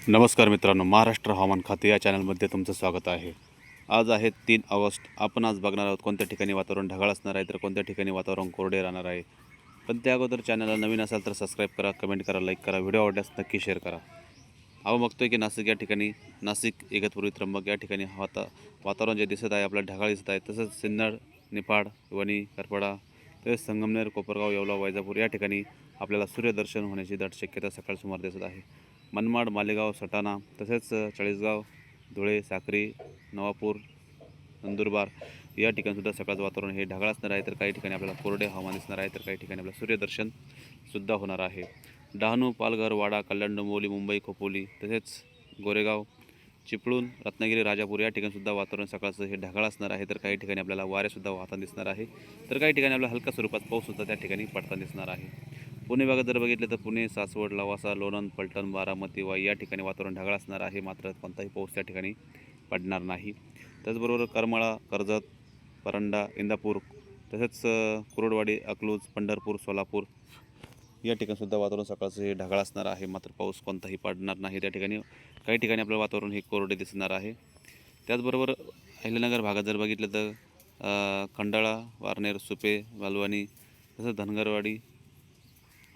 नमस्कार मित्रांनो, महाराष्ट्र हवामान खाते या चॅनलमध्ये तुमचं स्वागत आहे। आज आहे 3 ऑगस्ट। आपण आज बघणार आहोत कोणत्या ठिकाणी वातावरण ढगाळ असणार आहे तर कोणत्या ठिकाणी वातावरण कोरडे राहणार आहे। पण त्या अगोदर चॅनलला नवीन असाल तर सबस्क्राईब करा, कमेंट करा, लाईक करा, व्हिडिओ आवडल्यास नक्की शेअर करा। आपण बघतोय की नाशिक या ठिकाणी, नाशिक, इगतपुरी, त्र्यंबक या ठिकाणी वातावरण जे दिसत आहे आपल्याला ढगाळ दिसत आहे। तसंच सिन्नर, निफाड, वणी, करपडा, तसेच संगमनेर, कोपरगाव, येवला, वैजापूर या ठिकाणी आपल्याला सूर्यदर्शन होण्याची दाट शक्यता सकाळ सुमार दिसत आहे। मनमाड, मालेगाव, सटाणा, तसेच चाळीसगाव, धुळे, साक्री, नवापूर, नंदुरबार या ठिकाणीसुद्धा सकाळचं वातावरण हे ढगाळ असणार आहे। तर काही ठिकाणी आपल्याला कोरडे हवामान दिसणार आहे, तर काही ठिकाणी आपल्याला सूर्यदर्शनसुद्धा होणार आहे। डहाणू, पालघर, वाडा, कल्याण, डोंबिवली, मुंबई, खोपोली, तसेच गोरेगाव, चिपळूण, रत्नागिरी, राजापूर या ठिकाणीसुद्धा वातावरण सकाळचं हे ढगाळ असणार आहे। तर काही ठिकाणी आपल्याला वारेसुद्धा वाहताना दिसणार आहे, तर काही ठिकाणी आपल्याला हलक्या स्वरूपात पाऊससुद्धा त्या ठिकाणी पडताना दिसणार आहे। पुणे भागात जर बघितलं तर पुणे, सासवड, लवासा, लोणंद, फलटण, बारामती, वाई या ठिकाणी वातावरण ढगाळ असणार आहे, मात्र कोणताही पाऊस त्या ठिकाणी पडणार नाही। त्याचबरोबर करमाळा, कर्जत, परंडा, इंदापूर, तसेच कुर्डवाडी, अकलूज, पंढरपूर, सोलापूर या ठिकाणीसुद्धा वातावरण सकाळचं हे ढगाळ असणार आहे, मात्र पाऊस कोणताही पडणार नाही। त्या ठिकाणी काही ठिकाणी आपलं वातावरण हे कोरडे दिसणार आहे। त्याचबरोबर अहिल्यानगर भागात जर बघितलं तर खंडाळा, वारनेर, सुपे, वालवानी, तसंच धनगरवाडी,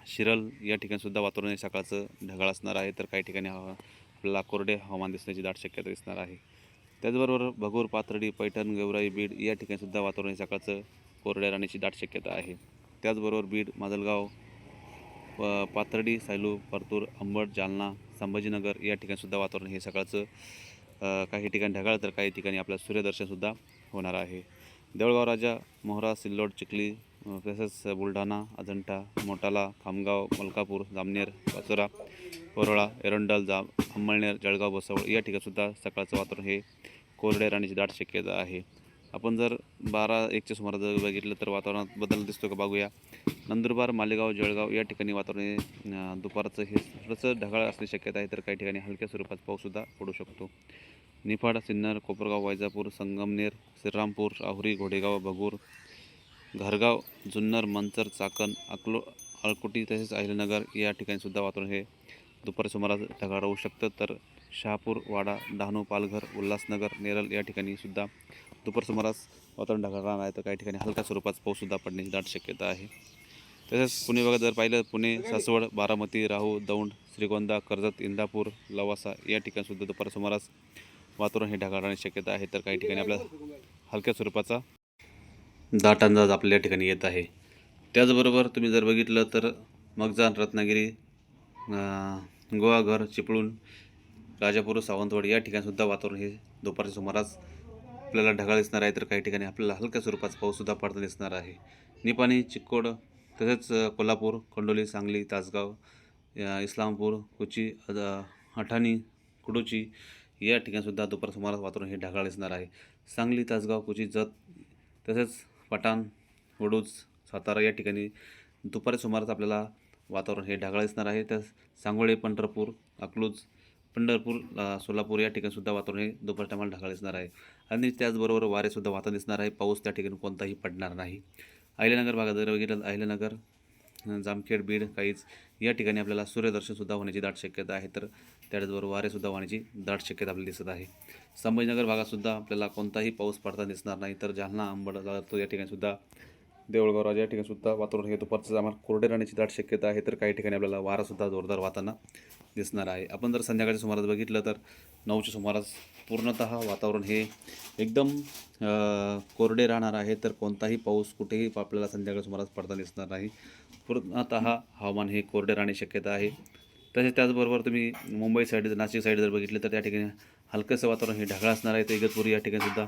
शिरल या ठिकाणीसुद्धा वातावरण हे सकाळचं ढगाळ असणार आहे, तर काही ठिकाणी आपल्याला कोरडे हवामान दिसण्याची दाट शक्यता दिसणार आहे। त्याचबरोबर भगूर, पाथर्डी, पैठण, गेवराई, बीड या ठिकाणीसुद्धा वातावरण हे सकाळचं कोरडे राहण्याची दाट शक्यता आहे। त्याचबरोबर बीड, माजलगाव, पाथर्डी, सायलू, परतूर, अंबड, जालना, संभाजीनगर या ठिकाणीसुद्धा वातावरण हे सकाळचं काही ठिकाणी ढगाळ तर काही ठिकाणी आपलं सूर्यदर्शनसुद्धा होणार आहे। देऊळगाव राजा, मोहरा, सिल्लोड, चिखली, तसेच बुलढाणा, अजंठा, मोटाला, खामगाव, मलकापूर, जामनेर, पाचोरा, परोळा, एरंडल, अंमळनेर, जळगाव, भुसावळ या ठिकाणीसुद्धा सकाळचं वातावरण हे कोरडे राहण्याची दाट शक्यता आहे। आपण जर 12-1च्या सुमारास जर बघितलं तर वातावरणात बदल दिसतो का बघूया। नंदुरबार, मालेगाव, जळगाव या ठिकाणी वातावरण हे दुपारचं हे थोडंसं ढगाळ असण्याची शक्यता आहे, तर काही ठिकाणी हलक्या स्वरूपात पाऊससुद्धा पडू शकतो। निफाड, सिन्नर, कोपरगाव, वैजापूर, संगमनेर, श्रीरामपूर, राहुरी, घोडेगाव, भगूर, घरगाव, जुन्नर, मंचर, चाकण, अळकुटी, तसेच अहिल्यानगर या ठिकाणीसुद्धा वातावरण हे दुपारी सुमारास ढगाळ राहू शकतं। तर शहापूर, वाडा, डहाणू, पालघर, उल्हासनगर, नेरळ या ठिकाणीसुद्धा दुपार सुमारास वातावरण ढगाळ राहणार आहे, तर काही ठिकाणी हलक्या स्वरूपात पाऊससुद्धा पडण्याची दाट शक्यता आहे। तसेच पुणे भागात जर पाहिलं, पुणे, सासवड, बारामती, राहू, दौंड, श्रीगोंदा, कर्जत, इंदापूर, लवासा या ठिकाणीसुद्धा दुपार सुमारास वातावरण हे ढगाळ राहण्याची शक्यता आहे, तर काही ठिकाणी आपल्या हलक्या स्वरूपाचा दाट अंदाज आपल्या या ठिकाणी येत आहे। त्याचबरोबर तुम्ही जर बघितलं तर मगजान, रत्नागिरी, गोवाघर, चिपळूण, राजापूर, सावंतवाडी या ठिकाणीसुद्धा वातावरण हे दुपारच्या सुमारास आपल्याला ढगाळ दिसणार आहे, तर काही ठिकाणी आपल्याला हलक्या स्वरूपाचा पाऊससुद्धा पडताना दिसणार आहे। निपाणी, चिक्कोड, तसेच कोल्हापूर, कोंडोली, सांगली, तासगाव, इस्लामपूर, कोची, अठाणी, कुडोची या ठिकाणीसुद्धा दुपार सुमारास वातावरण हे ढगाळ दिसणार आहे। सांगली, तासगाव, कोची, जत, तसेच पठाण, वडूज, सातारा या ठिकाणी दुपारी सुमारास आपल्याला वातावरण हे ढगाळ दिसणार आहे। तर सांगोळे, पंढरपूर, अकलूज, पंढरपूर, सोलापूर या ठिकाणीसुद्धा वातावरण हे दुपारच्या टायमाला ढगाळ दिसणार आहे आणि त्याचबरोबर वारेसुद्धा वाहताना दिसणार आहे। पाऊस त्या ठिकाणी कोणताही पडणार नाही। अहिल्यानगर भागात जर बघितलं, अहिल्यानगर, जामखेड, बीड, काहीच या ठिकाणी आपल्याला सूर्यदर्शनसुद्धा होण्याची दाट शक्यता आहे, तर त्याचबरोबर वारेसुद्धा वाहण्याची दाट शक्यता आपल्याला दिसत आहे। संभाजीनगर भागातसुद्धा आपल्याला कोणताही पाऊस पडताना दिसणार नाही, तर जालना, अंबड या ठिकाणीसुद्धा, देऊळगाव राजा या ठिकाणीसुद्धा वातावरण हे दुपारचं आम्हाला कोरडे राहण्याची दाट शक्यता आहे, तर काही ठिकाणी आपल्याला वारासुद्धा जोरदार वाहताना दिसणार आहे। आपण जर संध्याकाळच्या सुमारास बघितलं तर 9च्या सुमारास पूर्णतः वातावरण हे एकदम कोरडे राहणार आहे, तर कोणताही पाऊस कुठेही आपल्याला संध्याकाळच्या सुमारास पडताना दिसणार नाही। पूर्णतः हवामान हे कोरडे राहण्याची शक्यता आहे। तसेच त्याचबरोबर तुम्ही मुंबई साईड, नाशिक साईड जर बघितलं तर त्या ठिकाणी हलकंसं वातावरण हे ढगाळ असणार आहे। तर इगतपुरी या ठिकाणीसुद्धा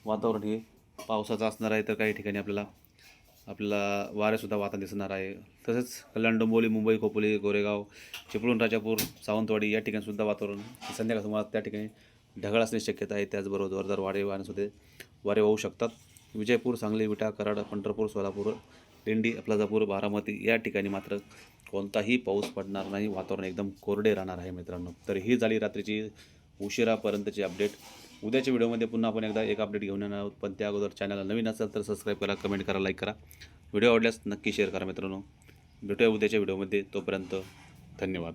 वातावरण हे पावसाचं असणार आहे, तर काही ठिकाणी आपल्याला वारेसुद्धा वाहताना दिसणार आहे। तसेच कल्याण, डोंबिवली, मुंबई, खोपोली, गोरेगाव, चिपळूण, राजापूर, सावंतवाडी या ठिकाणीसुद्धा वातावरण संध्याकाळ सुमारास त्या ठिकाणी ढगाळ असण्याची शक्यता आहे। त्याचबरोबर जोरदार वारे वाहू शकतात। विजयपूर, सांगली, विटा, कराड, पंढरपूर, सोलापूर, दिंडी, अफलाजापूर, बारामती या ठिकाणी मात्र कोणताही पाऊस पडणार नाही, वातावरण एकदम कोरडे राहणार आहे मित्रांनो। तर ही झाली रात्रीची उशिरापर्यंतची अपडेट। उद्याच्या व्हिडिओमध्ये पुन्हा आपण एकदा एक अपडेट घेऊन येणार आहोत, पण त्या अगोदर चॅनलला नवीन असेल तर सबस्क्राईब करा, कमेंट करा, लाईक करा, व्हिडिओ आवडल्यास नक्की शेअर करा मित्रांनो। भेटूया उद्याच्या व्हिडिओमध्ये, तोपर्यंत धन्यवाद।